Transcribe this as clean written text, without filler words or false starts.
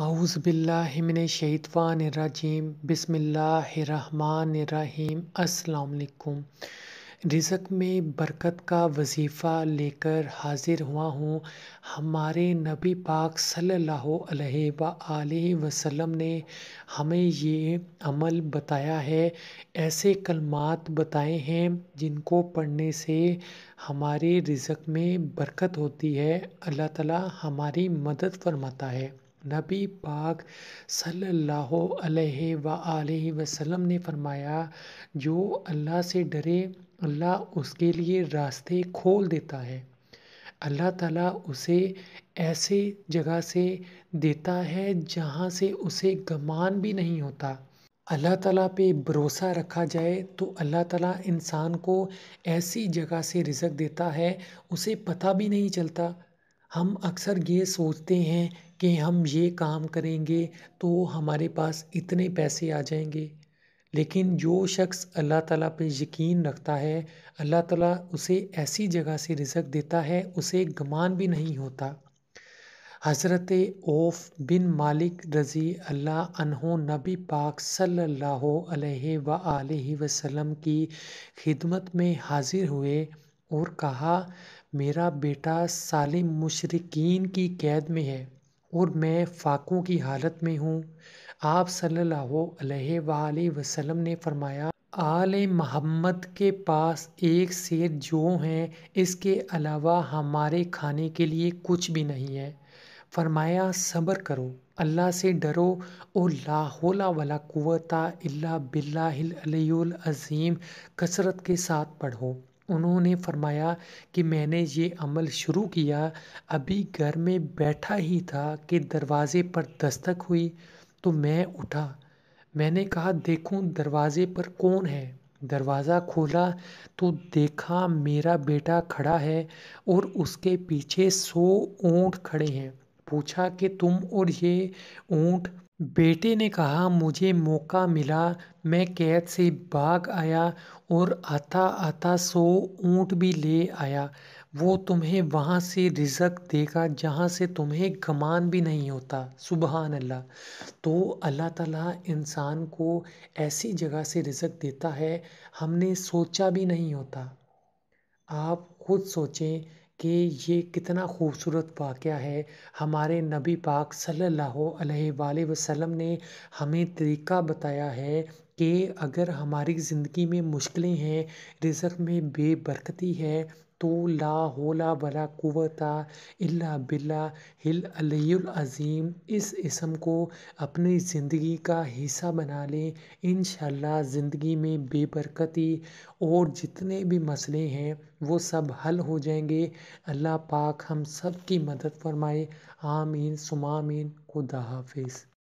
اعوذ باللہ من الشیطان الرجیم بسم اللہ الرحمن الرحیم۔ السلام علیکم۔ رزق میں برکت کا وظیفہ لے کر حاضر ہوا ہوں۔ ہمارے نبی پاک صلی اللہ علیہ وآلہ وسلم نے ہمیں یہ عمل بتایا ہے، ایسے کلمات بتائے ہیں جن کو پڑھنے سے ہمارے رزق میں برکت ہوتی ہے، اللہ تعالیٰ ہماری مدد فرماتا ہے۔ نبی پاک صلی اللہ علیہ وآلہ وسلم نے فرمایا، جو اللہ سے ڈرے اللہ اس کے لیے راستے کھول دیتا ہے۔ اللہ تعالیٰ اسے ایسے جگہ سے دیتا ہے جہاں سے اسے گمان بھی نہیں ہوتا۔ اللہ تعالیٰ پہ بھروسہ رکھا جائے تو اللہ تعالیٰ انسان کو ایسی جگہ سے رزق دیتا ہے اسے پتہ بھی نہیں چلتا۔ ہم اکثر یہ سوچتے ہیں کہ ہم یہ کام کریں گے تو ہمارے پاس اتنے پیسے آ جائیں گے، لیکن جو شخص اللہ تعالیٰ پہ یقین رکھتا ہے اللہ تعالیٰ اسے ایسی جگہ سے رزق دیتا ہے اسے گمان بھی نہیں ہوتا۔ حضرت عوف بن مالک رضی اللہ عنہ نبی پاک صلی اللہ علیہ وآلہ وسلم کی خدمت میں حاضر ہوئے اور کہا، میرا بیٹا سالم مشرکین کی قید میں ہے اور میں فاقوں کی حالت میں ہوں۔ آپ صلی اللہ علیہ وآلہ وسلم نے فرمایا، آل محمد کے پاس ایک سیر جو ہیں، اس کے علاوہ ہمارے کھانے کے لیے کچھ بھی نہیں ہے۔ فرمایا، صبر کرو، اللہ سے ڈرو اور لا حول ولا قوت الا باللہ العلی العظیم کثرت کے ساتھ پڑھو۔ انہوں نے فرمایا کہ میں نے یہ عمل شروع کیا، ابھی گھر میں بیٹھا ہی تھا کہ دروازے پر دستک ہوئی تو میں اٹھا۔ میں نے کہا، دیکھوں دروازے پر کون ہے؟ دروازہ کھولا تو دیکھا میرا بیٹا کھڑا ہے اور اس کے پیچھے 100 اونٹ کھڑے ہیں۔ پوچھا کہ تم اور یہ اونٹ؟ بیٹے نے کہا، مجھے موقع ملا، میں قید سے بھاگ آیا اور آتا آتا 100 اونٹ بھی لے آیا۔ وہ تمہیں وہاں سے رزق دے گا جہاں سے تمہیں گمان بھی نہیں ہوتا۔ سبحان اللہ۔ تو اللہ تعالیٰ انسان کو ایسی جگہ سے رزق دیتا ہے ہم نے سوچا بھی نہیں ہوتا۔ آپ خود سوچیں کہ یہ کتنا خوبصورت واقعہ ہے۔ ہمارے نبی پاک صلی اللہ علیہ وآلہ وسلم نے ہمیں طریقہ بتایا ہے کہ اگر ہماری زندگی میں مشکلیں ہیں، رزق میں بے برکتی ہے تو لا حول ولا قوت الا باللہ العلی العظیم اس اسم کو اپنی زندگی کا حصہ بنا لیں۔ انشاءاللہ زندگی میں بے برکتی اور جتنے بھی مسئلے ہیں وہ سب حل ہو جائیں گے۔ اللہ پاک ہم سب کی مدد فرمائے۔ آمین ثم آمین۔ خدا حافظ۔